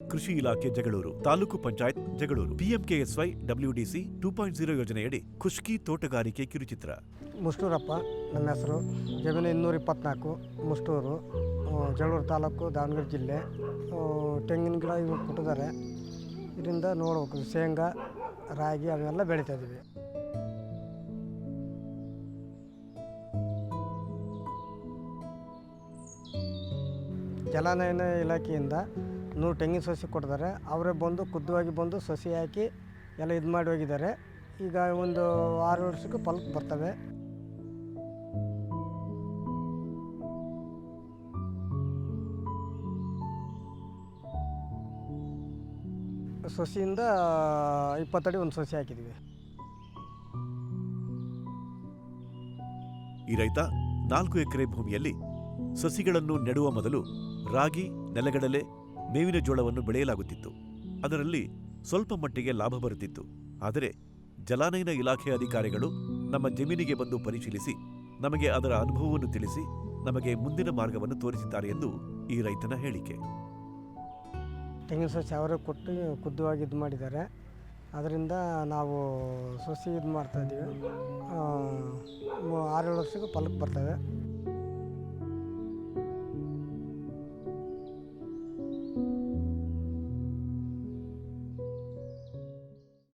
ಕೃಷಿ ಇಲಾಖೆ Jagalur, taluk panchayat Jagalur, PMKSY WDC 2.0 ಯೋಜನೆಯಡಿ ಖುಷ್ಕಿ ತೋಟಗಾರಿಕೆ ಕಿರುಚಿತ್ರ. ಮುಷ್ಟೂರಪ್ಪ ನನ್ನ ಹೆಸರು. ಜಮೀನು 224, ಮುಷ್ಟೂರು, ಜಗಳೂರು ತಾಲೂಕು, ದಾವಣಗೆರೆ ಜಿಲ್ಲೆ. ತೆಂಗಿನ ಗಿಡ ಇವು ಕೊಟ್ಟಿದ್ದಾರೆ. ಇದರಿಂದ ನೋಡ್ಬೇಕು, ಶೇಂಗಾ, ರಾಗಿ ಅವೆಲ್ಲ ಬೆಳೀತಾ ಇದ್ದೀವಿ. ಜಲಾನಯನ ಇಲಾಖೆಯಿಂದ 100 ತೆಂಗಿನ ಸಸಿ ಕೊಟ್ಟಿದ್ದಾರೆ. ಅವರೇ ಬಂದು ಖುದ್ದಾಗಿ ಬಂದು ಸಸಿ ಹಾಕಿ ಎಲ್ಲ ಇದು ಮಾಡಿ ಹೋಗಿದ್ದಾರೆ. ಈಗ ಒಂದು 6 ವರ್ಷಕ್ಕೆ ಫಲಕ್ಕೆ ಬರ್ತವೆ. ಸಸಿಯಿಂದ 20 ಅಡಿ ಒಂದು ಸಸಿ ಹಾಕಿದ್ದೀವಿ. ಈ ರೈತ 4 ಎಕರೆ ಭೂಮಿಯಲ್ಲಿ ಸಸಿಗಳನ್ನು ನೆಡುವ ಮೊದಲು ರಾಗಿ, ನೆಲಗಡಲೆ, ಮೇವಿನ ಜೋಳವನ್ನು ಬೆಳೆಯಲಾಗುತ್ತಿತ್ತು. ಅದರಲ್ಲಿ ಸ್ವಲ್ಪ ಮಟ್ಟಿಗೆ ಲಾಭ ಬರುತ್ತಿತ್ತು. ಆದರೆ ಜಲಾನಯನ ಇಲಾಖೆ ಅಧಿಕಾರಿಗಳು ನಮ್ಮ ಜಮೀನಿಗೆ ಬಂದು ಪರಿಶೀಲಿಸಿ ನಮಗೆ ಅದರ ಅನುಭವವನ್ನು ತಿಳಿಸಿ ನಮಗೆ ಮುಂದಿನ ಮಾರ್ಗವನ್ನು ತೋರಿಸಿದ್ದಾರೆ ಎಂದು ಈ ರೈತನ ಹೇಳಿಕೆ. ತೆಂಗಿನ ಸಸಿ ಅವರೇ ಕೊಟ್ಟು ಖುದ್ದಾಗಿ ಇದು ಮಾಡಿದ್ದಾರೆ. ಅದರಿಂದ ನಾವು ಸಸಿ ಇದು ಮಾಡ್ತಾಯಿದ್ದೀವಿ. 6-7 ವರ್ಷಕ್ಕೆ ಫಲಕ್ಕೆ ಬರ್ತವೆ.